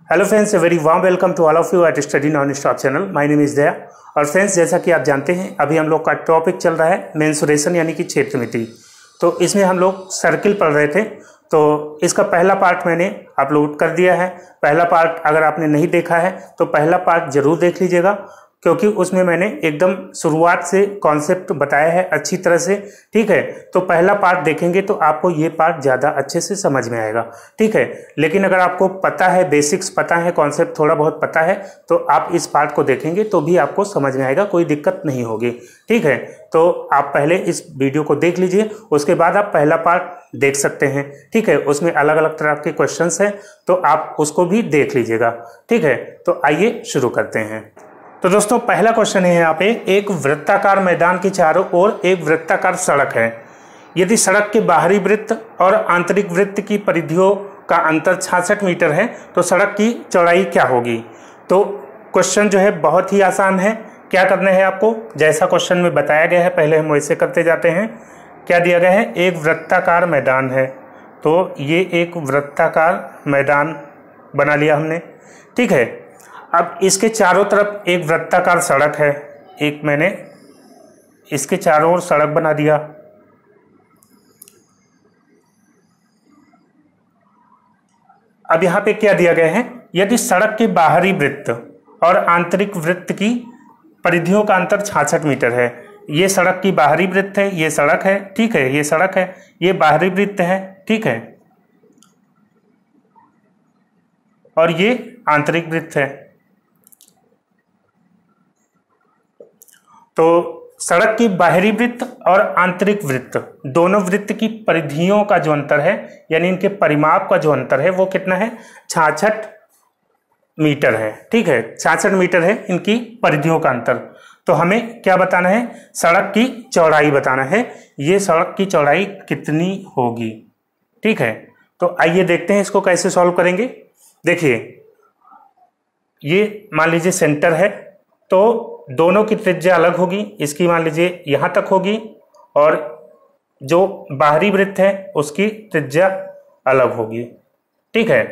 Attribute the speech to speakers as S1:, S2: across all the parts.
S1: Hello friends, very warm welcome to all of you at study non stop channel. My name is Daya. और friends, जैसा कि आप जानते हैं अभी हम लोग का टॉपिक चल रहा है मेंसुरेशन यानी कि क्षेत्रमिति। तो इसमें हम लोग सर्किल पढ़ रहे थे, तो इसका पहला पार्ट मैंने अपलोड कर दिया है। पहला पार्ट अगर आपने नहीं देखा है तो पहला पार्ट जरूर देख लीजिएगा, क्योंकि उसमें मैंने एकदम शुरुआत से कॉन्सेप्ट बताया है अच्छी तरह से। ठीक है, तो पहला पार्ट देखेंगे तो आपको ये पार्ट ज़्यादा अच्छे से समझ में आएगा। ठीक है, लेकिन अगर आपको पता है, बेसिक्स पता है, कॉन्सेप्ट थोड़ा बहुत पता है, तो आप इस पार्ट को देखेंगे तो भी आपको समझ में आएगा, कोई दिक्कत नहीं होगी। ठीक है, तो आप पहले इस वीडियो को देख लीजिए, उसके बाद आप पहला पार्ट देख सकते हैं। ठीक है, उसमें अलग अलग तरह के क्वेश्चंस हैं, तो आप उसको भी देख लीजिएगा। ठीक है, तो आइए शुरू करते हैं। तो दोस्तों, पहला क्वेश्चन है यहाँ पे, एक वृत्ताकार मैदान के चारों ओर एक वृत्ताकार सड़क है। यदि सड़क के बाहरी वृत्त और आंतरिक वृत्त की परिधियों का अंतर 66 मीटर है तो सड़क की चौड़ाई क्या होगी? तो क्वेश्चन जो है बहुत ही आसान है। क्या करना है आपको, जैसा क्वेश्चन में बताया गया है पहले हम वैसे करते जाते हैं। क्या दिया गया है? एक वृत्ताकार मैदान है, तो ये एक वृत्ताकार मैदान बना लिया हमने। ठीक है, अब इसके चारों तरफ एक वृत्ताकार सड़क है। एक मैंने इसके चारों ओर सड़क बना दिया। अब यहाँ पे क्या दिया गया है? यदि सड़क के बाहरी वृत्त और आंतरिक वृत्त की परिधियों का अंतर 66 मीटर है। ये सड़क की बाहरी वृत्त है, ये सड़क है। ठीक है, ये सड़क है, ये बाहरी वृत्त है। ठीक है, और ये आंतरिक वृत्त है। तो सड़क की बाहरी वृत्त और आंतरिक वृत्त, दोनों वृत्त की परिधियों का जो अंतर है, यानी इनके परिमाप का जो अंतर है, वो कितना है? 66 मीटर है। ठीक है, 66 मीटर है इनकी परिधियों का अंतर। तो हमें क्या बताना है? सड़क की चौड़ाई बताना है। ये सड़क की चौड़ाई कितनी होगी? ठीक है, तो आइए देखते हैं इसको कैसे सॉल्व करेंगे। देखिए, ये मान लीजिए सेंटर है, तो दोनों की त्रिज्या अलग होगी। इसकी मान लीजिए यहाँ तक होगी, और जो बाहरी वृत्त है उसकी त्रिज्या अलग होगी। ठीक है,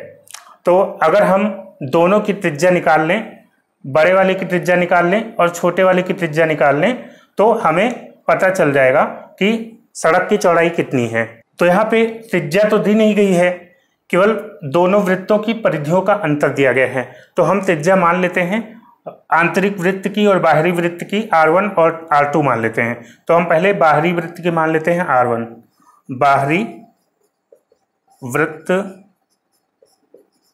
S1: तो अगर हम दोनों की त्रिज्या निकाल लें, बड़े वाले की त्रिज्या निकाल लें और छोटे वाले की त्रिज्या निकाल लें, तो हमें पता चल जाएगा कि सड़क की चौड़ाई कितनी है। तो यहाँ पे त्रिज्या तो दी नहीं गई है, केवल दोनों वृत्तों की परिधियों का अंतर दिया गया है। तो हम त्रिज्या मान लेते हैं आंतरिक वृत्त की और बाहरी वृत्त की R1 और R2 मान लेते हैं। तो हम पहले बाहरी वृत्त की मान लेते हैं R1। बाहरी वृत्त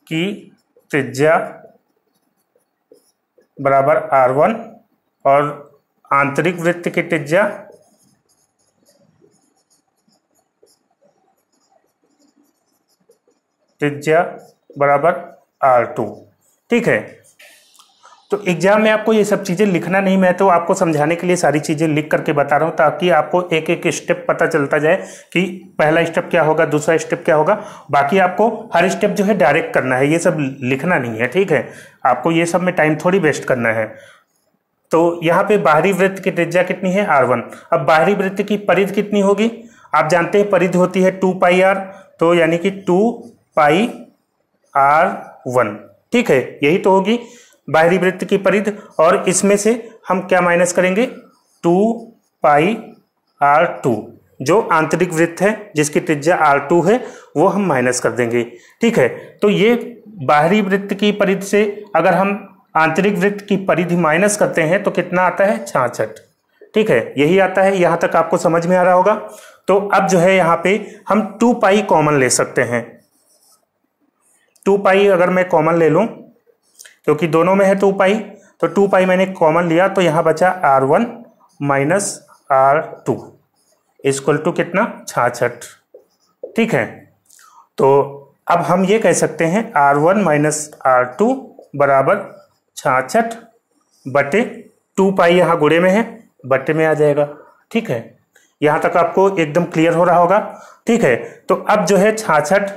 S1: की त्रिज्या बराबर R1 और आंतरिक वृत्त की त्रिज्या बराबर R2। ठीक है, तो एग्जाम में आपको ये सब चीज़ें लिखना नहीं, मैं तो आपको समझाने के लिए सारी चीज़ें लिख करके बता रहा हूँ, ताकि आपको एक एक स्टेप पता चलता जाए कि पहला स्टेप क्या होगा, दूसरा स्टेप क्या होगा। बाकी आपको हर स्टेप जो है डायरेक्ट करना है, ये सब लिखना नहीं है। ठीक है, आपको ये सब में टाइम थोड़ी वेस्ट करना है। तो यहाँ पे बाहरी वृत्त की त्रिज्या कितनी है? R1। अब बाहरी वृत्त की परिधि कितनी होगी? आप जानते हैं परिधि होती है 2πr, तो यानी कि 2πr1। ठीक है, यही तो होगी बाहरी वृत्त की परिधि। और इसमें से हम क्या माइनस करेंगे? 2πr2, जो आंतरिक वृत्त है जिसकी त्रिज्या R2 है, वो हम माइनस कर देंगे। ठीक है, तो ये बाहरी वृत्त की परिधि से अगर हम आंतरिक वृत्त की परिधि माइनस करते हैं तो कितना आता है? 66। ठीक है, यही आता है। यहाँ तक आपको समझ में आ रहा होगा। तो अब जो है यहाँ पे हम 2π कॉमन ले सकते हैं। 2π अगर मैं कॉमन ले लूँ, क्योंकि दोनों में है 2π, तो 2π मैंने कॉमन लिया, तो यहाँ बचा R1 minus R2 equal to कितना? 66। ठीक है, तो अब हम ये कह सकते हैं R1 माइनस R2 बराबर 66 बटे 2π, यहाँ गुणे में है, बटे में आ जाएगा। ठीक है, यहाँ तक आपको एकदम क्लियर हो रहा होगा। ठीक है, तो अब जो है 66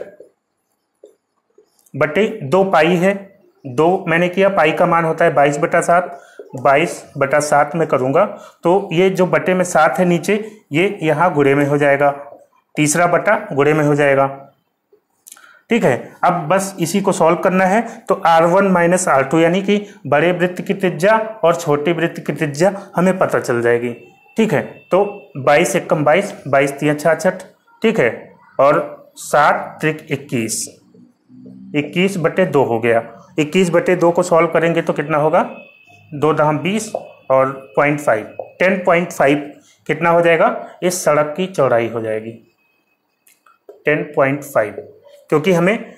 S1: बटे 2π है, 2 मैंने किया, पाई का मान होता है 22/7, 22/7 में करूंगा, तो ये जो बटे में 7 है नीचे, ये यहाँ गुणे में हो जाएगा, तीसरा बटा गुणे में हो जाएगा। ठीक है। अब बस इसी को सॉल्व करना है। तो R1 माइनस R2 यानी कि बड़े वृत्त की त्रिज्या और छोटे वृत्त की त्रिज्या हमें पता चल जाएगी। ठीक है, तो 22 एकम 22, 22 तिया 66, ठीक है, और 7 त्रिक 21, 21/2 हो गया। 21/2 को सॉल्व करेंगे तो कितना होगा, 2 दहम 20 और 0.5, 10.5 कितना हो जाएगा, इस सड़क की चौड़ाई हो जाएगी 10.5, क्योंकि हमें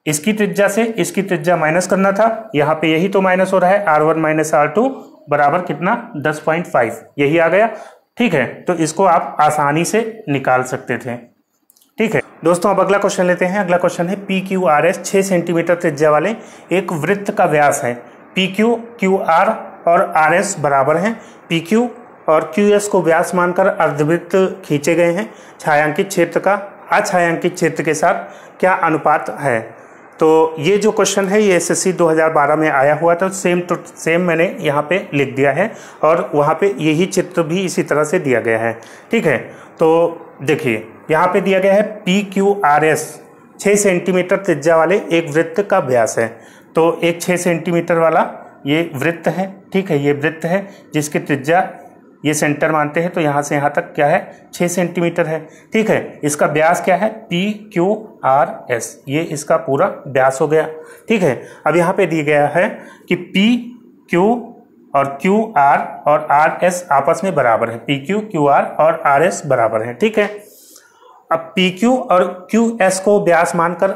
S1: इसकी त्रिज्या से इसकी त्रिज्या माइनस करना था, यहाँ पे यही तो माइनस हो रहा है, R1 माइनस R2 बराबर कितना 10.5, यही आ गया। ठीक है, तो इसको आप आसानी से निकाल सकते थे। ठीक है दोस्तों, अब अगला क्वेश्चन लेते हैं। अगला क्वेश्चन है PQRS 6 सेंटीमीटर त्रिज्या वाले एक वृत्त का व्यास है। PQ, QR और RS बराबर हैं। PQ और QS को व्यास मानकर अर्धवृत्त खींचे गए हैं। छायांकित क्षेत्र का अछायांकित क्षेत्र के साथ क्या अनुपात है। तो ये जो क्वेश्चन है ये SSC 2012 में आया हुआ था। सेम टू सेम मैंने यहाँ पे लिख दिया है और वहाँ पे यही चित्र भी इसी तरह से दिया गया है। ठीक है, तो देखिए यहाँ पे दिया गया है PQRS 6 सेंटीमीटर त्रिज्या वाले एक वृत्त का व्यास है। तो एक 6 सेंटीमीटर वाला ये वृत्त है। ठीक है, ये वृत्त है जिसकी त्रिज्या ये सेंटर मानते हैं, तो यहाँ से यहाँ तक क्या है 6 सेंटीमीटर है। ठीक है, इसका व्यास क्या है PQRS, ये इसका पूरा व्यास हो गया। ठीक है, अब यहाँ पे दिया गया है कि PQ और QR और RS आपस में बराबर है। PQ, QR और RS बराबर है। ठीक है, अब PQ और QS को व्यास मानकर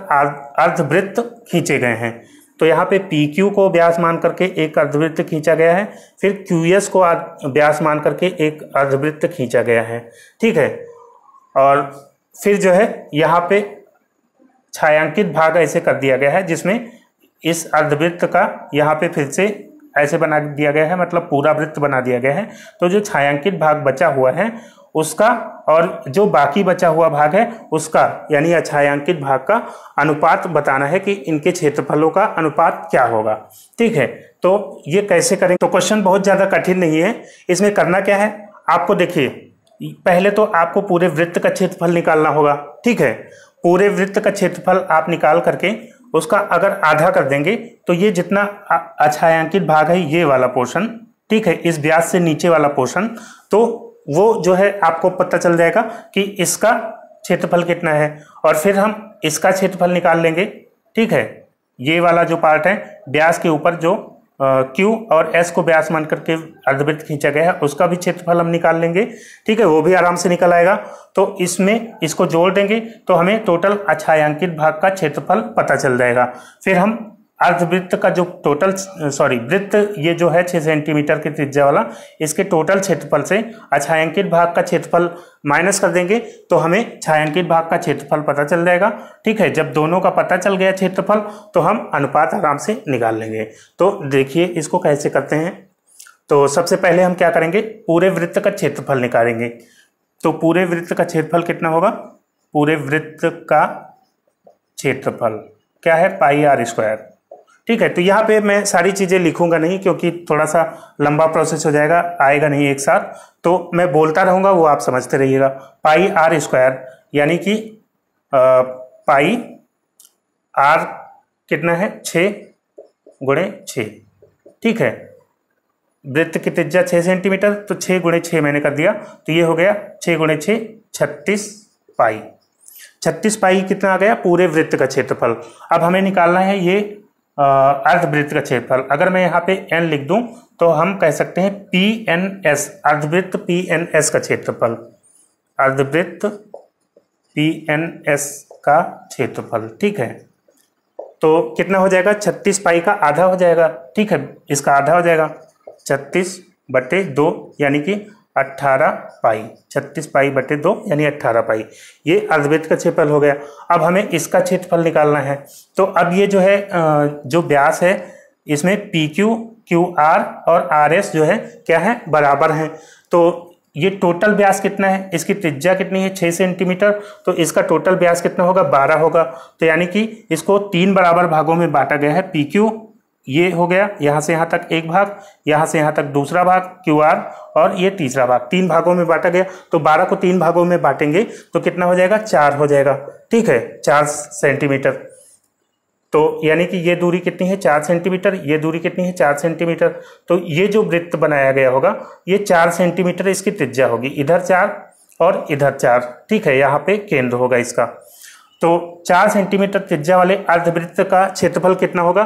S1: अर्धवृत्त खींचे गए हैं। तो यहाँ पे PQ को व्यास मान करके एक अर्धवृत्त खींचा गया है, फिर QS को व्यास मान करके एक अर्धवृत्त खींचा गया है। ठीक है, और फिर जो है यहाँ पे छायांकित भाग ऐसे कर दिया गया है जिसमें इस अर्धवृत्त का यहाँ पे फिर से ऐसे बना दिया गया है, मतलब पूरा वृत्त बना दिया गया है। तो जो छायांकित भाग बचा हुआ है उसका और जो बाकी बचा हुआ भाग है उसका, यानी अछायांकित भाग का अनुपात बताना है कि इनके क्षेत्रफलों का अनुपात क्या होगा। ठीक है, तो ये कैसे करेंगे। तो क्वेश्चन बहुत ज़्यादा कठिन नहीं है। इसमें करना क्या है, आपको देखिए पहले तो आपको पूरे वृत्त का क्षेत्रफल निकालना होगा। ठीक है, पूरे वृत्त का क्षेत्रफल आप निकाल करके उसका अगर आधा कर देंगे तो ये जितना अछायांकित भाग है ये वाला पोर्शन, ठीक है, इस व्यास से नीचे वाला पोर्शन, तो वो जो है आपको पता चल जाएगा कि इसका क्षेत्रफल कितना है और फिर हम इसका क्षेत्रफल निकाल लेंगे। ठीक है, ये वाला जो पार्ट है व्यास के ऊपर जो Q और S को व्यास मान करके अर्धवृत्त खींचा गया है उसका भी क्षेत्रफल हम निकाल लेंगे। ठीक है, वो भी आराम से निकल आएगा। तो इसमें इसको जोड़ देंगे तो हमें टोटल अछायांकित भाग का क्षेत्रफल पता चल जाएगा। फिर हम अर्धवृत्त का जो टोटल वृत्त ये जो है 6 सेंटीमीटर की त्रिज्या वाला, इसके टोटल क्षेत्रफल से अछायांकित भाग का क्षेत्रफल माइनस कर देंगे तो हमें छायांकित भाग का क्षेत्रफल पता चल जाएगा। ठीक है, जब दोनों का पता चल गया क्षेत्रफल तो हम अनुपात आराम से निकाल लेंगे। तो देखिए इसको कैसे करते हैं। तो सबसे पहले हम क्या करेंगे, पूरे वृत्त का क्षेत्रफल निकालेंगे। तो पूरे वृत्त का क्षेत्रफल कितना होगा, पूरे वृत्त का क्षेत्रफल क्या है, πr²। ठीक है, तो यहाँ पे मैं सारी चीज़ें लिखूंगा नहीं क्योंकि थोड़ा सा लंबा प्रोसेस हो जाएगा, आएगा नहीं एक साथ, तो मैं बोलता रहूँगा वो आप समझते रहिएगा। πr² यानी कि पाई r कितना है 6 × 6। ठीक है, वृत्त की त्रिज्या 6 सेंटीमीटर, तो 6 × 6 मैंने कर दिया, तो ये हो गया 6 × 6 36 पाई। 36 पाई कितना आ गया, पूरे वृत्त का क्षेत्रफल। अब हमें निकालना है ये अर्धवृत्त का क्षेत्रफल। अगर मैं यहाँ पे n लिख दूं तो हम कह सकते हैं PNS, अर्धवृत्त PNS का क्षेत्रफल, अर्धवृत्त PNS का क्षेत्रफल। ठीक है, तो कितना हो जाएगा, 36 पाई का आधा हो जाएगा। ठीक है, इसका आधा हो जाएगा 36/2 यानी कि 18 पाई, 36 पाई/2 यानी 18 पाई। ये अर्धवृत्त का क्षेत्रफल हो गया। अब हमें इसका क्षेत्रफल निकालना है। तो अब ये जो है जो व्यास है इसमें PQ, QR और RS जो है क्या है, बराबर हैं। तो ये टोटल व्यास कितना है, इसकी त्रिज्या कितनी है 6 सेंटीमीटर, तो इसका टोटल व्यास कितना होगा 12 होगा। तो यानी कि इसको 3 बराबर भागों में बांटा गया है। PQ ये हो गया, यहाँ से यहाँ तक एक भाग, यहाँ से यहाँ तक दूसरा भाग QR, और ये तीसरा भाग, 3 भागों में बांटा गया। तो 12 को 3 भागों में बांटेंगे तो कितना हो जाएगा, 4 हो जाएगा। ठीक है, 4 सेंटीमीटर। तो यानी कि ये दूरी कितनी है, 4 सेंटीमीटर, ये दूरी कितनी है, 4 सेंटीमीटर। तो ये जो वृत्त बनाया गया होगा ये 4 सेंटीमीटर इसकी त्रिज्या होगी, इधर 4 और इधर 4। ठीक है, यहाँ पे केंद्र होगा इसका। तो 4 सेंटीमीटर त्रिज्या वाले अर्धवृत्त का क्षेत्रफल कितना होगा,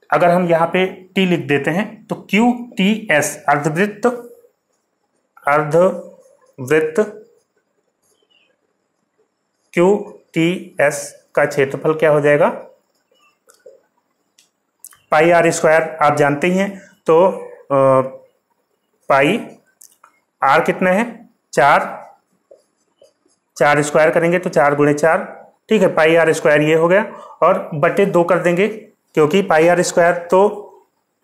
S1: अगर हम यहाँ पे T लिख देते हैं तो QTS अर्धवृत्त QTS का क्षेत्रफल क्या हो जाएगा, पाई R स्क्वायर आप जानते ही हैं। तो पाई R कितना है, 4 स्क्वायर करेंगे तो 4 गुणे 4। ठीक है, पाई R स्क्वायर ये हो गया, और बटे 2 कर देंगे, क्योंकि पाई R स्क्वायर तो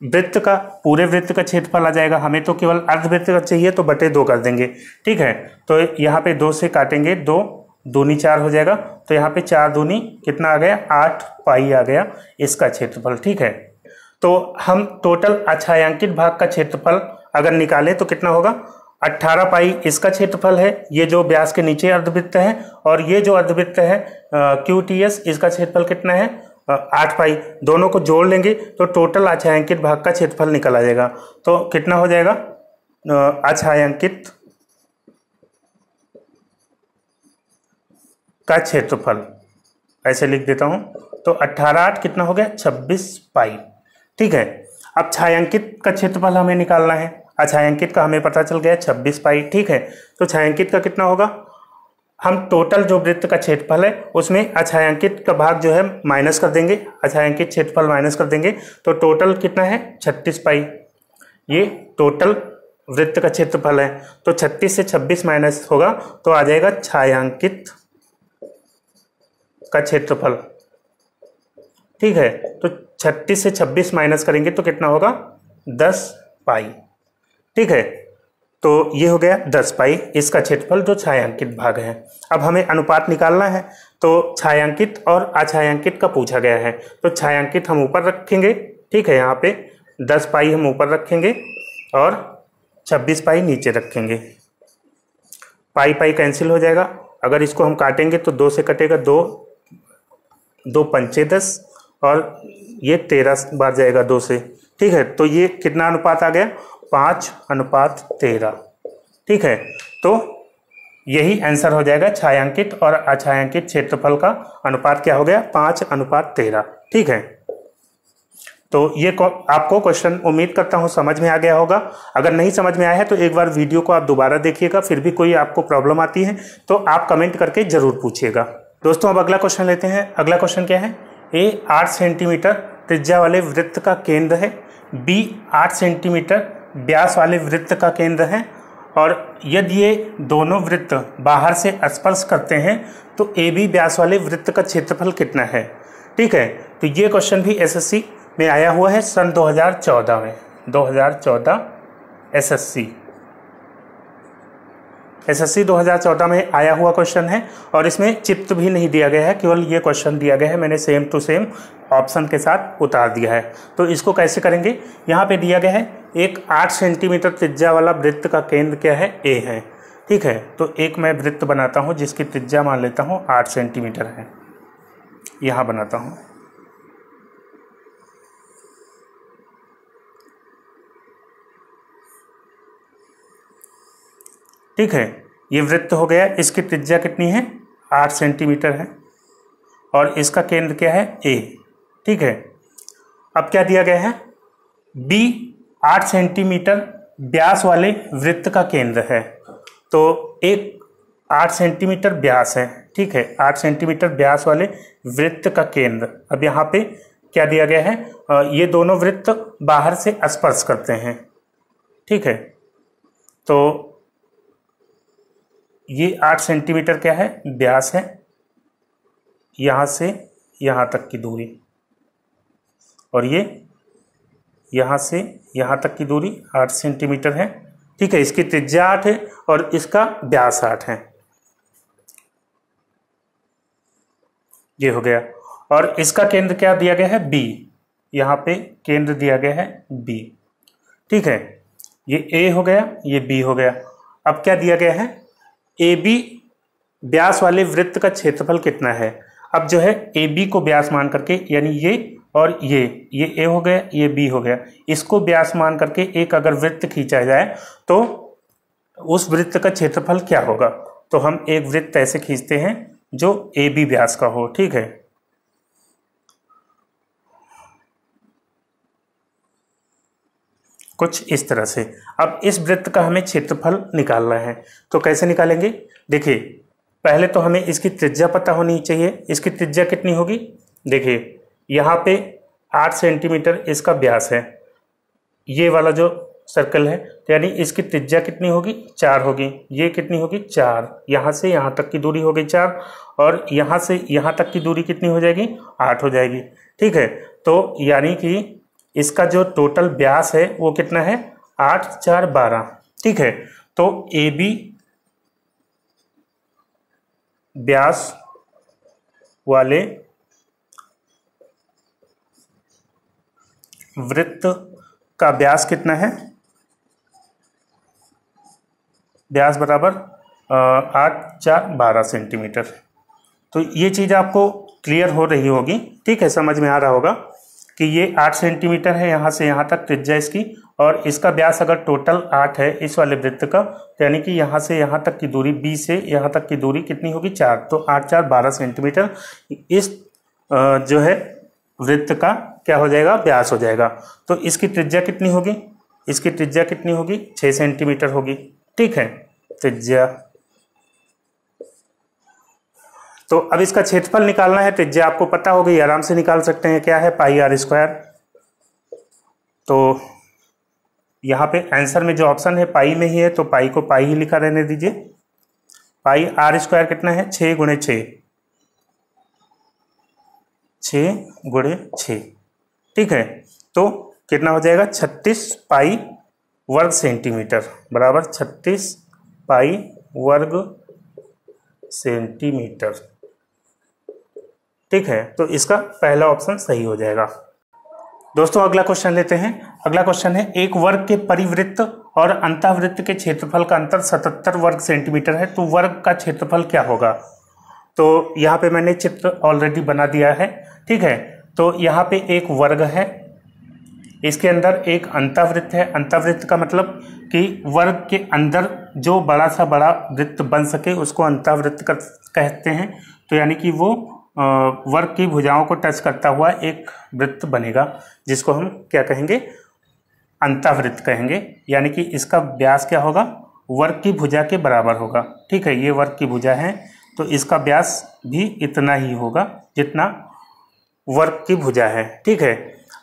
S1: वृत्त का, पूरे वृत्त का क्षेत्रफल आ जाएगा, हमें तो केवल अर्धवृत्त का चाहिए तो बटे 2 कर देंगे। ठीक है, तो यहाँ पे 2 से काटेंगे, 2 दूनी 4 हो जाएगा। तो यहाँ पे 4 दूनी कितना आ गया, 8 पाई आ गया इसका क्षेत्रफल। ठीक है, तो हम टोटल अछायांकित भाग का क्षेत्रफल अगर निकालें तो कितना होगा, 18 पाई इसका क्षेत्रफल है, ये जो व्यास के नीचे अर्धवृत्त है, और ये जो अर्धवृत्त है QTS इसका क्षेत्रफल कितना है, 8 पाई। दोनों को जोड़ लेंगे तो टोटल अछायांकित भाग का क्षेत्रफल निकल आ जाएगा। तो कितना हो जाएगा, अछायांकित का क्षेत्रफल ऐसे लिख देता हूं, तो 18 8 कितना हो गया, 26 पाई। ठीक है, अब छायांकित का क्षेत्रफल हमें निकालना है। अछायांकित का हमें पता चल गया 26 पाई। ठीक है, तो छायांकित का कितना होगा, हम टोटल जो वृत्त का क्षेत्रफल है उसमें अछायांकित का भाग जो है माइनस कर देंगे, अछायांकित क्षेत्रफल माइनस कर देंगे, तो टोटल कितना है, 36 पाई। ये टोटल वृत्त का क्षेत्रफल है। तो 36 से 26 माइनस होगा तो आ जाएगा छायांकित का क्षेत्रफल। ठीक है, तो 36 से 26 माइनस करेंगे तो कितना होगा, 10 पाई। ठीक है, तो ये हो गया 10 पाई इसका क्षेत्रफल जो छायांकित भाग है। अब हमें अनुपात निकालना है, तो छायांकित और अछायांकित का पूछा गया है, तो छायांकित हम ऊपर रखेंगे। ठीक है, यहाँ पे 10 पाई हम ऊपर रखेंगे और 26 पाई नीचे रखेंगे। पाई पाई कैंसिल हो जाएगा, अगर इसको हम काटेंगे तो 2 से कटेगा, 2 पंचे 10, और ये 13 बार जाएगा 2 से। ठीक है, तो ये कितना अनुपात आ गया, 5:13। ठीक है, तो यही आंसर हो जाएगा, छायांकित और अछायांकित क्षेत्रफल का अनुपात क्या हो गया, 5:13। ठीक है, तो ये आपको क्वेश्चन उम्मीद करता हूँ समझ में आ गया होगा। अगर नहीं समझ में आया है तो एक बार वीडियो को आप दोबारा देखिएगा, फिर भी कोई आपको प्रॉब्लम आती है तो आप कमेंट करके जरूर पूछिएगा। दोस्तों अब अगला क्वेश्चन लेते हैं। अगला क्वेश्चन क्या है, A 8 सेंटीमीटर त्रिज्या वाले वृत्त का केंद्र है, B 8 सेंटीमीटर व्यास वाले वृत्त का केंद्र है, और यदि ये दोनों वृत्त बाहर से स्पर्श करते हैं तो AB व्यास वाले वृत्त का क्षेत्रफल कितना है। ठीक है, तो ये क्वेश्चन भी SSC में आया हुआ है सन 2014 में, 2014 SSC 2014 में आया हुआ क्वेश्चन है, और इसमें चित्र भी नहीं दिया गया है, केवल ये क्वेश्चन दिया गया है, मैंने सेम टू सेम ऑप्शन के साथ उतार दिया है। तो इसको कैसे करेंगे, यहाँ पे दिया गया है एक 8 सेंटीमीटर त्रिज्या वाला वृत्त का केंद्र क्या है, A है। ठीक है, तो एक मैं वृत्त बनाता हूँ जिसकी त्रिज्या मान लेता हूँ 8 सेंटीमीटर है, यहाँ बनाता हूँ। ठीक है, ये वृत्त हो गया, इसकी त्रिज्या कितनी है, 8 सेंटीमीटर है, और इसका केंद्र क्या है, A। ठीक है, अब क्या दिया गया है, B 8 सेंटीमीटर व्यास वाले वृत्त का केंद्र है, तो एक 8 सेंटीमीटर व्यास है। ठीक है, 8 सेंटीमीटर व्यास वाले वृत्त का केंद्र। अब यहाँ पे क्या दिया गया है, ये दोनों वृत्त बाहर से स्पर्श करते हैं। ठीक है, तो ये 8 सेंटीमीटर क्या है, व्यास है, यहाँ से यहाँ तक की दूरी, और ये यहाँ से यहाँ तक की दूरी 8 सेंटीमीटर है। ठीक है, इसकी त्रिज्या 8 है और इसका व्यास 8 है। ये हो गया, और इसका केंद्र क्या दिया गया है, B। यहाँ पे केंद्र दिया गया है बी। ठीक है, ये ए हो गया, ये बी हो गया। अब क्या दिया गया है, ए बी व्यास वाले वृत्त का क्षेत्रफल कितना है। अब जो है ए बी को व्यास मान करके, यानी ये और ये ए हो गया, ये बी हो गया, इसको व्यास मान करके एक अगर वृत्त खींचा जाए तो उस वृत्त का क्षेत्रफल क्या होगा। तो हम एक वृत्त ऐसे खींचते हैं जो ए बी व्यास का हो। ठीक है, कुछ इस तरह से। अब इस वृत्त का हमें क्षेत्रफल निकालना है, तो कैसे निकालेंगे। देखिए, पहले तो हमें इसकी त्रिज्या पता होनी चाहिए। इसकी त्रिज्या कितनी होगी, देखिए यहाँ पे 8 सेंटीमीटर इसका व्यास है, ये वाला जो सर्कल है, तो यानी इसकी त्रिज्या कितनी होगी, 4 होगी। ये कितनी होगी, 4। यहाँ से यहाँ तक की दूरी हो गई 4, और यहाँ से यहाँ तक की दूरी कितनी हो जाएगी, 8 हो जाएगी। ठीक है, तो यानी कि इसका जो टोटल व्यास है वो कितना है, 8 4 12। ठीक है, तो ए बी व्यास वाले वृत्त का व्यास कितना है, व्यास बराबर 8 4 12 सेंटीमीटर। तो ये चीज़ आपको क्लियर हो रही होगी। ठीक है, समझ में आ रहा होगा कि ये 8 सेंटीमीटर है यहाँ से यहाँ तक त्रिज्या इसकी, और इसका व्यास अगर टोटल 8 है इस वाले वृत्त का, तो यानी कि यहाँ से यहाँ तक की दूरी, बी से यहाँ तक की दूरी कितनी होगी, 4। तो 8 4 12 सेंटीमीटर इस जो है वृत्त का क्या हो जाएगा, व्यास हो जाएगा। तो इसकी त्रिज्या कितनी होगी, इसकी त्रिज्या कितनी होगी, 6 सेंटीमीटर होगी। ठीक है, त्रिज्या। तो अब इसका क्षेत्रफल निकालना है। त्रिज्या आपको पता होगी, आराम से निकाल सकते हैं, क्या है, पाई आर स्क्वायर। तो यहाँ पे आंसर में जो ऑप्शन है पाई में ही है, तो पाई को पाई ही लिखा रहने दीजिए। पाई आर स्क्वायर कितना है, 6 × 6, 6 × 6। ठीक है, तो कितना हो जाएगा, 36 पाई वर्ग सेंटीमीटर बराबर 36 पाई वर्ग सेंटीमीटर। ठीक है, तो इसका पहला ऑप्शन सही हो जाएगा। दोस्तों अगला क्वेश्चन लेते हैं। अगला क्वेश्चन है, एक वर्ग के परिवृत्त और अंतःवृत्त के क्षेत्रफल का अंतर 77 वर्ग सेंटीमीटर है, तो वर्ग का क्षेत्रफल क्या होगा। तो यहाँ पे मैंने चित्र ऑलरेडी बना दिया है। ठीक है, तो यहाँ पे एक वर्ग है, इसके अंदर एक अंतःवृत्त है। अंतःवृत्त का मतलब कि वर्ग के अंदर जो बड़ा सा बड़ा वृत्त बन सके उसको अंतःवृत्त कहते हैं। तो यानी कि वो वर्ग की भुजाओं को टच करता हुआ एक वृत्त बनेगा, जिसको हम क्या कहेंगे, अंतःवृत्त कहेंगे। यानी कि इसका व्यास क्या होगा, वर्ग की भुजा के बराबर होगा। ठीक है, ये वर्ग की भुजा है, तो इसका व्यास भी इतना ही होगा जितना वर्ग की भुजा है। ठीक है,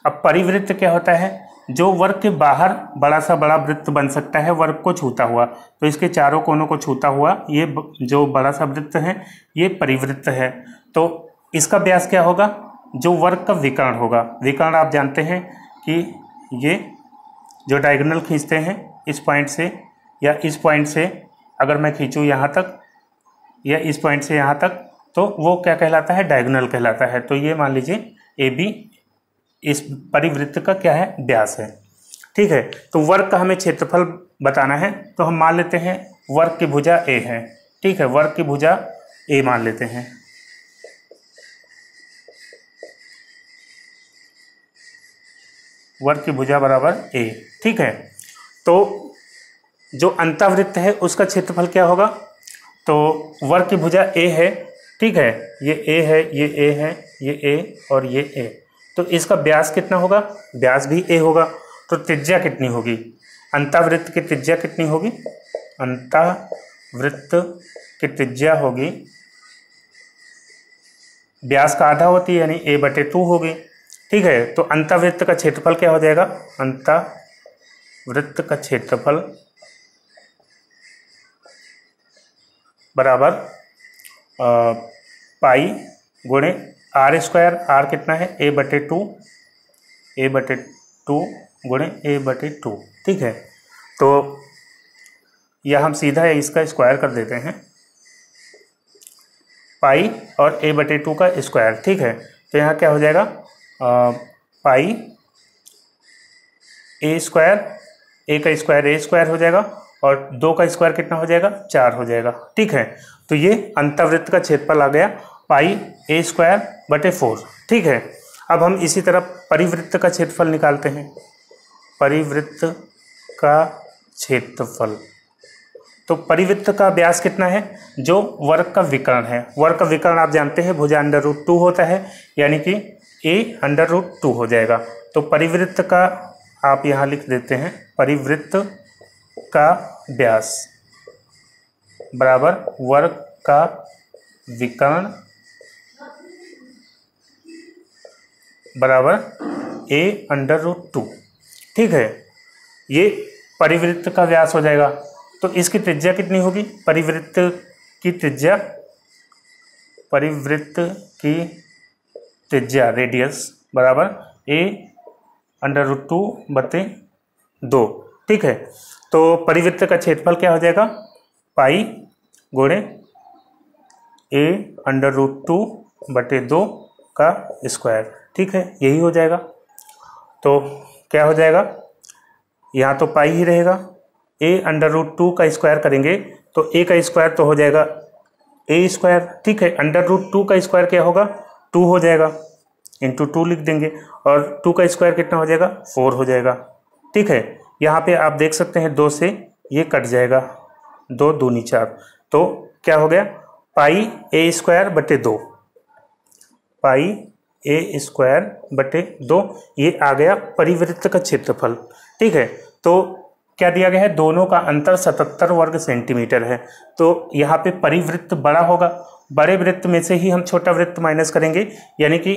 S1: अब परिवृत्त क्या होता है, जो वर्ग के बाहर बड़ा सा बड़ा वृत्त बन सकता है वर्ग को छूता हुआ। तो इसके चारों कोनों को छूता हुआ ये जो बड़ा सा वृत्त है ये परिवृत्त है। तो इसका व्यास क्या होगा, जो वर्ग का विकर्ण होगा। विकर्ण आप जानते हैं कि ये जो डायगोनल खींचते हैं इस पॉइंट से या इस पॉइंट से, अगर मैं खींचूँ यहाँ तक या इस पॉइंट से यहाँ तक, तो वो क्या कहलाता है, डायगोनल कहलाता है। तो ये मान लीजिए ए बी इस परिवृत्त का क्या है, व्यास है। ठीक है, तो वर्ग का हमें क्षेत्रफल बताना है, तो हम मान लेते हैं वर्ग की भुजा ए है। ठीक है, वर्ग की भुजा ए मान लेते हैं। वर्ग की भुजा बराबर ए। ठीक है, तो जो अंतःवृत्त है उसका क्षेत्रफल क्या होगा, तो वर्ग की भुजा ए है। ठीक है, ये ए है, ये ए है, ये ए और ये ए, तो इसका व्यास कितना होगा, व्यास भी ए होगा। तो त्रिज्या कितनी होगी, अंतःवृत्त की त्रिज्या कितनी होगी, अंतःवृत्त की त्रिज्या होगी, व्यास का आधा होती है यानी a/2 होगी। ठीक है, तो अंतःवृत्त का क्षेत्रफल क्या हो जाएगा, अंतःवृत्त का क्षेत्रफल बराबर पाई गुणे आर स्क्वायर। आर कितना है, a/2 गुणे a/2। ठीक है, तो यह हम सीधा इसका स्क्वायर कर देते हैं, पाई और a/2 का स्क्वायर। ठीक है, तो यहाँ क्या हो जाएगा, पाई ए स्क्वायर, ए का स्क्वायर ए स्क्वायर हो जाएगा और 2 का स्क्वायर कितना हो जाएगा, 4 हो जाएगा। ठीक है, तो ये अंतवृत्त का क्षेत्रफल आ गया पाई ए स्क्वायर बटे 4। ठीक है, अब हम इसी तरह परिवृत्त का क्षेत्रफल निकालते हैं। परिवृत्त का क्षेत्रफल, तो परिवृत्त का व्यास कितना है, जो वर्ग का विकर्ण है। वर्ग का विकर्ण आप जानते हैं भुजा √2 होता है, यानी कि a √2 हो जाएगा। तो परिवृत्त का आप यहाँ लिख देते हैं, परिवृत्त का व्यास बराबर वर्ग का विकर्ण बराबर a √2। ठीक है, ये परिवृत्त का व्यास हो जाएगा। तो इसकी त्रिज्या कितनी होगी, परिवृत्त की त्रिज्या, परिवृत्त की त्रिज्या रेडियस बराबर a √2 बटे 2। ठीक है, तो परिवृत्त का क्षेत्रफल क्या हो जाएगा, पाई गुणे a √2 बटे 2 का स्क्वायर। ठीक है, यही हो जाएगा। तो क्या हो जाएगा, यहाँ तो पाई ही रहेगा, a √2 का स्क्वायर करेंगे तो a का स्क्वायर तो हो जाएगा a स्क्वायर। ठीक है, √2 का स्क्वायर क्या होगा, 2 हो जाएगा, इंटू 2 लिख देंगे और 2 का स्क्वायर कितना हो जाएगा, 4 हो जाएगा। ठीक है, यहाँ पे आप देख सकते हैं 2 से ये कट जाएगा, 2 दूनी 4, तो क्या हो गया, पाई a स्क्वायर बटे 2, पाई a स्क्वायर बटे 2, ये आ गया परिवृत्त का क्षेत्रफल। ठीक है, तो क्या दिया गया है, दोनों का अंतर 77 वर्ग सेंटीमीटर है। तो यहाँ पे परिवृत्त बड़ा होगा, बड़े वृत्त में से ही हम छोटा वृत्त माइनस करेंगे, यानी कि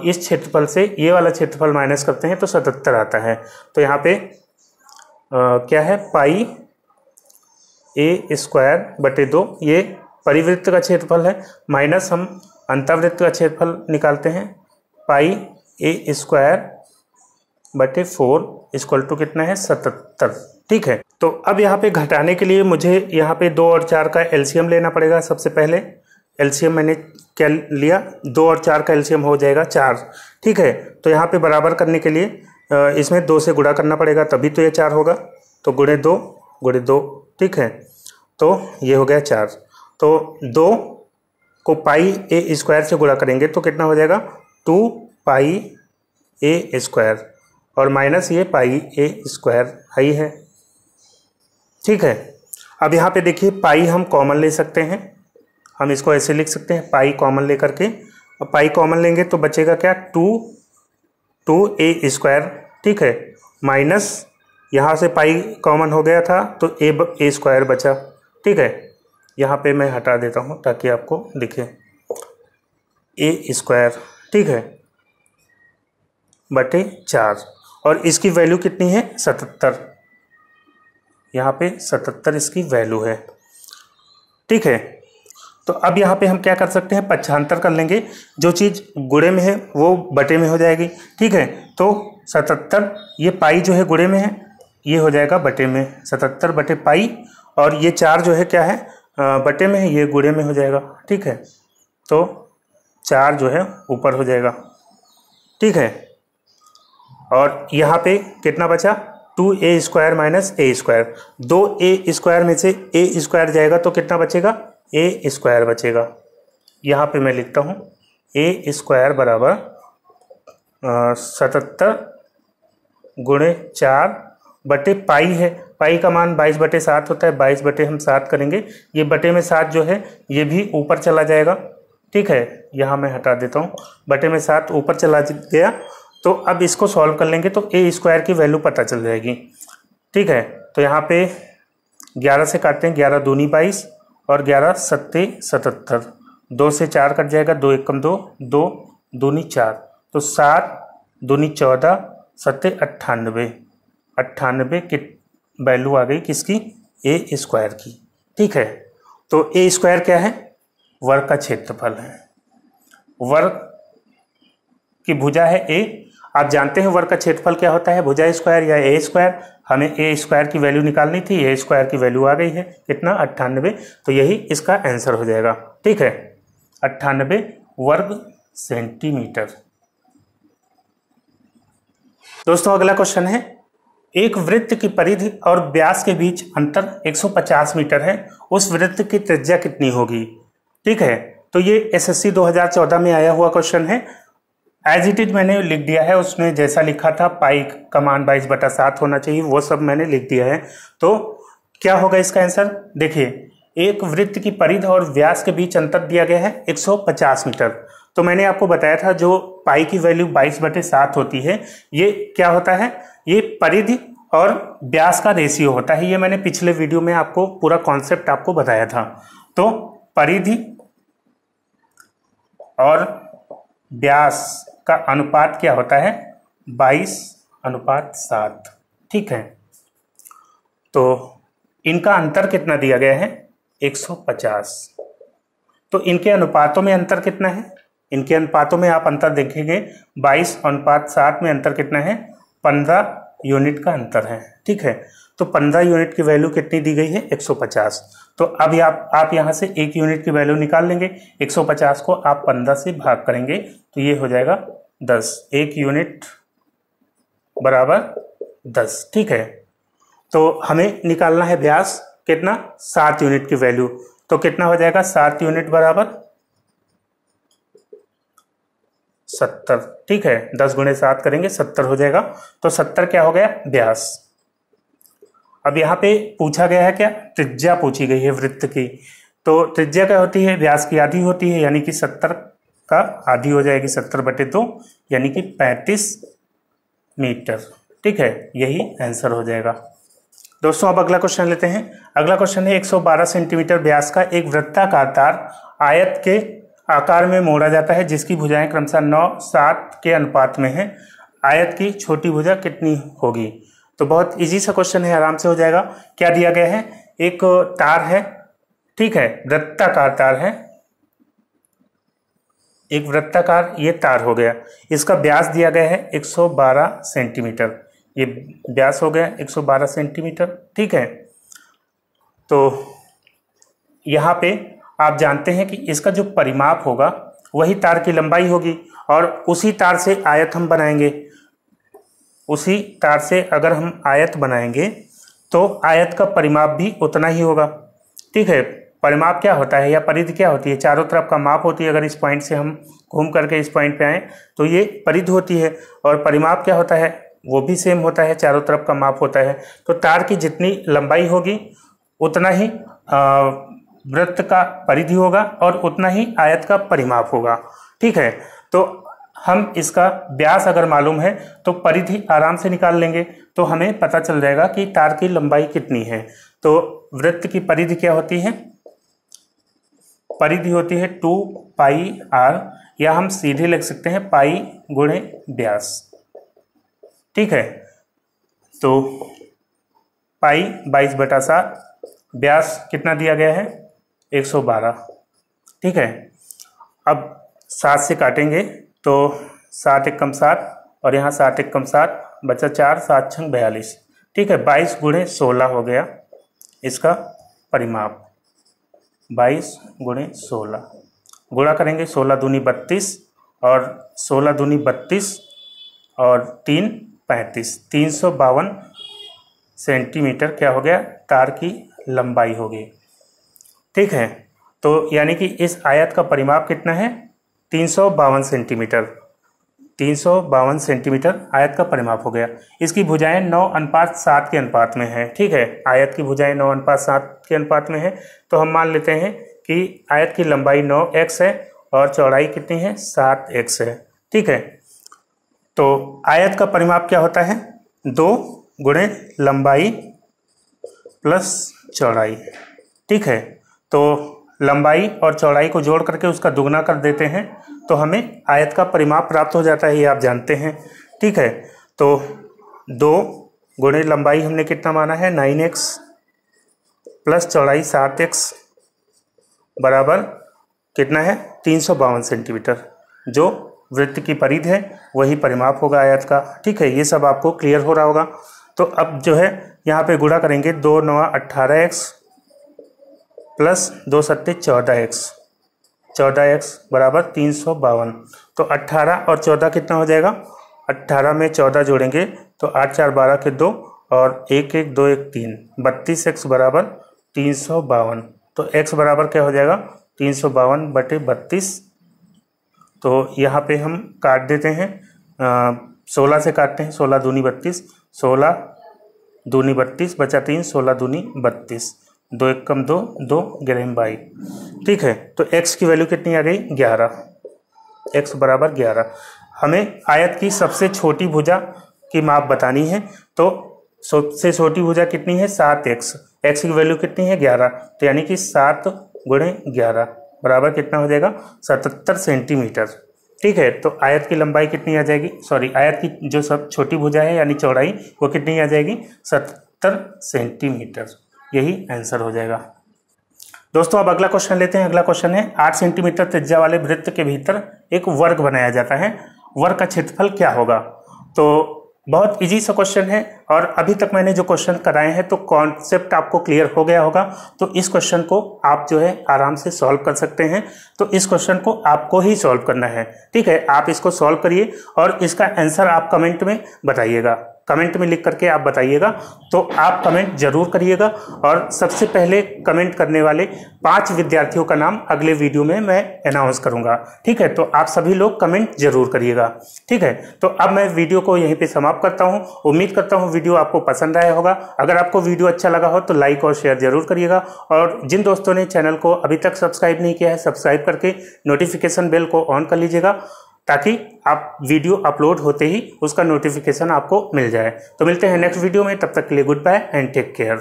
S1: इस क्षेत्रफल से ये वाला क्षेत्रफल माइनस करते हैं तो 77 आता है। तो यहाँ पे क्या है, पाई a स्क्वायर बटे 2 ये परिवृत्त का क्षेत्रफल है, माइनस हम अंतर्वृत्त का क्षेत्रफल निकालते हैं, पाई a स्क्वायर बटे 4 इक्वल टू कितना है, 77। ठीक है, तो अब यहाँ पे घटाने के लिए मुझे यहाँ पे 2 और 4 का एलसीएम लेना पड़ेगा। सबसे पहले एलसीएम मैंने क्या लिया, 2 और 4 का एलसीएम हो जाएगा 4। ठीक है, तो यहाँ पे बराबर करने के लिए इसमें 2 से गुणा करना पड़ेगा, तभी तो ये 4 होगा। तो गुणे 2। ठीक है, तो ये हो गया 4। तो 2 को पाई a स्क्वायर से गुणा करेंगे तो कितना हो जाएगा, 2 पाई a स्क्वायर और माइनस ये पाई a स्क्वायर आई है। ठीक है, अब यहाँ पे देखिए पाई हम कॉमन ले सकते हैं, हम इसको ऐसे लिख सकते हैं, पाई कॉमन लेकर के, अब पाई कॉमन लेंगे तो बचेगा क्या, 2a स्क्वायर। ठीक है, माइनस यहाँ से पाई कॉमन हो गया था तो a स्क्वायर बचा। ठीक है, यहाँ पे मैं हटा देता हूँ ताकि आपको दिखे, a स्क्वायर। ठीक है, बटे 4 और इसकी वैल्यू कितनी है, 77। यहाँ पे 77 इसकी वैल्यू है। ठीक है, तो अब यहाँ पे हम क्या कर सकते हैं, पक्षांतर कर लेंगे, जो चीज़ गुणे में है वो बटे में हो जाएगी। ठीक है, तो 77 ये पाई जो है गुणे में है, ये हो जाएगा बटे में, 77 बटे पाई, और ये 4 जो है क्या है, बटे में है, ये गुणे में हो जाएगा। ठीक है, तो 4 जो है ऊपर हो जाएगा। ठीक है, और यहाँ पे कितना बचा, 2a square minus a square, 2a square में से a स्क्वायर जाएगा तो कितना बचेगा, a स्क्वायर बचेगा। यहाँ पे मैं लिखता हूँ a स्क्वायर बराबर 77 गुणे 4 बटे पाई है, पाई का मान 22/7 होता है, 22 बटे हम 7 करेंगे, ये बटे में 7 जो है ये भी ऊपर चला जाएगा। ठीक है, यहाँ मैं हटा देता हूँ, बटे में 7 ऊपर चला गया। तो अब इसको सॉल्व कर लेंगे तो a स्क्वायर की वैल्यू पता चल जाएगी। ठीक है, तो यहाँ पे 11 से काटते हैं, 11 दूनी 22 और 11 सत्ते 77, 2 से 4 कट जाएगा, 2 एकम 2, 2 दूनी 4, तो 7 दूनी 14, सत्ते 98, 98 की वैल्यू आ गई किसकी, a स्क्वायर की। ठीक है, तो a स्क्वायर क्या है, वर्ग का क्षेत्रफल है, वर्ग की भुजा है a। आप जानते हैं वर्ग का क्षेत्रफल क्या होता है, भुजा स्क्वायर या a स्क्वायर। हमें a स्क्वायर की वैल्यू निकालनी थी, a स्क्वायर की वैल्यू आ गई है कितना, 98, तो यही इसका आंसर हो जाएगा। ठीक है, 98 वर्ग सेंटीमीटर। दोस्तों अगला क्वेश्चन है, एक वृत्त की परिधि और व्यास के बीच अंतर 150 मीटर है, उस वृत्त की त्रिज्या कितनी होगी। ठीक है, तो ये एसएससी 2014 में आया हुआ क्वेश्चन है। एज इट इज मैंने लिख दिया है, उसमें जैसा लिखा था पाई का मान 22/7 होना चाहिए, वो सब मैंने लिख दिया है। तो क्या होगा इसका आंसर, देखिए एक वृत्त की परिधि और व्यास के बीच अंतर दिया गया है 150 मीटर। तो मैंने आपको बताया था जो पाई की वैल्यू 22/7 होती है, ये क्या होता है, ये परिधि और व्यास का रेशियो होता है। ये मैंने पिछले वीडियो में आपको पूरा कॉन्सेप्ट आपको बताया था। तो परिधि और व्यास का अनुपात क्या होता है, 22/7। ठीक है, तो इनका अंतर कितना दिया गया है, 150। तो इनके अनुपातों में अंतर कितना है, इनके अनुपातों में आप अंतर देखेंगे 22/7 में अंतर कितना है, 15 यूनिट का अंतर है। ठीक है, तो 15 यूनिट की वैल्यू कितनी दी गई है, 150। तो अब आप यहाँ से 1 यूनिट की वैल्यू निकाल लेंगे, 150 को आप 15 से भाग करेंगे तो ये हो जाएगा 10, 1 यूनिट बराबर 10। ठीक है, तो हमें निकालना है व्यास कितना, 7 यूनिट की वैल्यू। तो कितना हो जाएगा, 7 यूनिट बराबर 70। ठीक है, 10 × 7 करेंगे 70 हो जाएगा। तो 70 क्या हो गया, व्यास। अब यहाँ पे पूछा गया है क्या, त्रिज्या पूछी गई है वृत्त की। तो त्रिज्या क्या होती है, व्यास की आधी होती है, यानी कि 70 का आधी हो जाएगी 70/2, यानी कि 35 मीटर। ठीक है, यही आंसर हो जाएगा। दोस्तों अब अगला क्वेश्चन लेते हैं। अगला क्वेश्चन है, 112 सेंटीमीटर व्यास का एक वृत्ताकार तार आयत के आकार में मोड़ा जाता है, जिसकी भुजाएं क्रमशः 9:7 के अनुपात में है। आयत की छोटी भुजा कितनी होगी। तो बहुत इजी सा क्वेश्चन है, आराम से हो जाएगा। क्या दिया गया है, एक तार है, ठीक है, वृत्ताकार तार है, एक वृत्ताकार ये तार हो गया, इसका व्यास दिया गया है 112 सेंटीमीटर। ये व्यास हो गया 112 सेंटीमीटर। ठीक है, तो यहाँ पे आप जानते हैं कि इसका जो परिमाप होगा वही तार की लंबाई होगी, और उसी तार से आयत हम बनाएंगे। उसी तार से अगर हम आयत बनाएंगे तो आयत का परिमाप भी उतना ही होगा। ठीक है, परिमाप क्या होता है या परिधि क्या होती है, चारों तरफ का माप होती है। अगर इस पॉइंट से हम घूम करके इस पॉइंट पे आए तो ये परिधि होती है, और परिमाप क्या होता है, वो भी सेम होता है, चारों तरफ का माप होता है। तो तार की जितनी लंबाई होगी उतना ही वृत्त का परिधि होगा, और उतना ही आयत का परिमाप होगा। ठीक है, तो हम इसका व्यास अगर मालूम है तो परिधि आराम से निकाल लेंगे, तो हमें पता चल जाएगा कि तार की लंबाई कितनी है। तो वृत्त की परिधि क्या होती है, परिधि होती है 2πr, या हम सीधे लिख सकते हैं पाई गुणे व्यास। ठीक है, तो पाई 22/7, व्यास कितना दिया गया है 112। ठीक है, अब 7 से काटेंगे तो 7 × 7 और यहाँ 7 × 7 बचा 4, 7 × 42। ठीक है, 22 × 16 हो गया इसका परिमाप, 22 × 16 गुणा करेंगे, 16 दूनी 32 और 16 दूनी 32 और 3 35, 352 सेंटीमीटर क्या हो गया, तार की लंबाई होगी। ठीक है, तो यानी कि इस आयत का परिमाप कितना है, 352 सेंटीमीटर। 352 सेंटीमीटर आयत का परिमाप हो गया। इसकी भुजाएं 9:7 के अनुपात में है। ठीक है, आयत की भुजाएं 9:7 के अनुपात में है। तो हम मान लेते हैं कि आयत की लंबाई 9x है और चौड़ाई कितनी है, 7x है। ठीक है, तो आयत का परिमाप क्या होता है, 2 गुणे लंबाई प्लस चौड़ाई। ठीक है, तो लंबाई और चौड़ाई को जोड़ करके उसका दुगना कर देते हैं तो हमें आयत का परिमाप प्राप्त हो जाता है, ये आप जानते हैं। ठीक है, तो 2 गुणे लंबाई हमने कितना माना है, 9x प्लस चौड़ाई 7x बराबर कितना है, 352 सेंटीमीटर। जो वृत्त की परिधि है वही परिमाप होगा आयत का। ठीक है, ये सब आपको क्लियर हो रहा होगा। तो अब जो है यहाँ पे गुणा करेंगे, 2 × 9 = 18x प्लस 2 × 7 = 14x, 14x बराबर 352। तो 18 और 14 कितना हो जाएगा, 18 में 14 जोड़ेंगे तो 8 4 12 के 2 और 1 1 2 1 3, 32x बराबर 352। तो x बराबर क्या हो जाएगा 352/32। तो यहाँ पे हम काट देते हैं, 16 से काटते हैं, 16 दूनी 32, 16 दूनी 32 बचा 3, 16 दूनी 32, 2 1 कम 2, 2 11 22। ठीक है, तो x की वैल्यू कितनी आ गई 11, x बराबर 11। हमें आयत की सबसे छोटी भुजा की माप बतानी है, तो सबसे छोटी भुजा कितनी है 7x, x की वैल्यू कितनी है 11, तो यानी कि 7 गुणे 11 बराबर कितना हो जाएगा 77 सेंटीमीटर। ठीक है, तो आयत की लंबाई कितनी आ जाएगी, सॉरी आयत की जो सब छोटी भुजा है यानी चौड़ाई वो कितनी आ जाएगी 77 सेंटीमीटर। यही आंसर हो जाएगा। दोस्तों अब अगला क्वेश्चन लेते हैं। अगला क्वेश्चन है 8 सेंटीमीटर त्रिज्या वाले वृत्त के भीतर एक वर्ग बनाया जाता है, वर्ग का क्षेत्रफल क्या होगा। तो बहुत इजी सा क्वेश्चन है और अभी तक मैंने जो क्वेश्चन कराए हैं तो कॉन्सेप्ट आपको क्लियर हो गया होगा। तो इस क्वेश्चन को आप जो है आराम से सॉल्व कर सकते हैं। तो इस क्वेश्चन को आपको ही सॉल्व करना है। ठीक है, आप इसको सॉल्व करिए और इसका आंसर आप कमेंट में बताइएगा, कमेंट में लिख करके आप बताइएगा। तो आप कमेंट जरूर करिएगा और सबसे पहले कमेंट करने वाले 5 विद्यार्थियों का नाम अगले वीडियो में मैं अनाउंस करूंगा। ठीक है, तो आप सभी लोग कमेंट जरूर करिएगा। ठीक है, तो अब मैं वीडियो को यहीं पे समाप्त करता हूं। उम्मीद करता हूं वीडियो आपको पसंद आया होगा। अगर आपको वीडियो अच्छा लगा हो तो लाइक और शेयर जरूर करिएगा और जिन दोस्तों ने चैनल को अभी तक सब्सक्राइब नहीं किया है सब्सक्राइब करके नोटिफिकेशन बेल को ऑन कर लीजिएगा, ताकि आप वीडियो अपलोड होते ही उसका नोटिफिकेशन आपको मिल जाए। तो मिलते हैं नेक्स्ट वीडियो में, तब तक के लिए good bye and take care.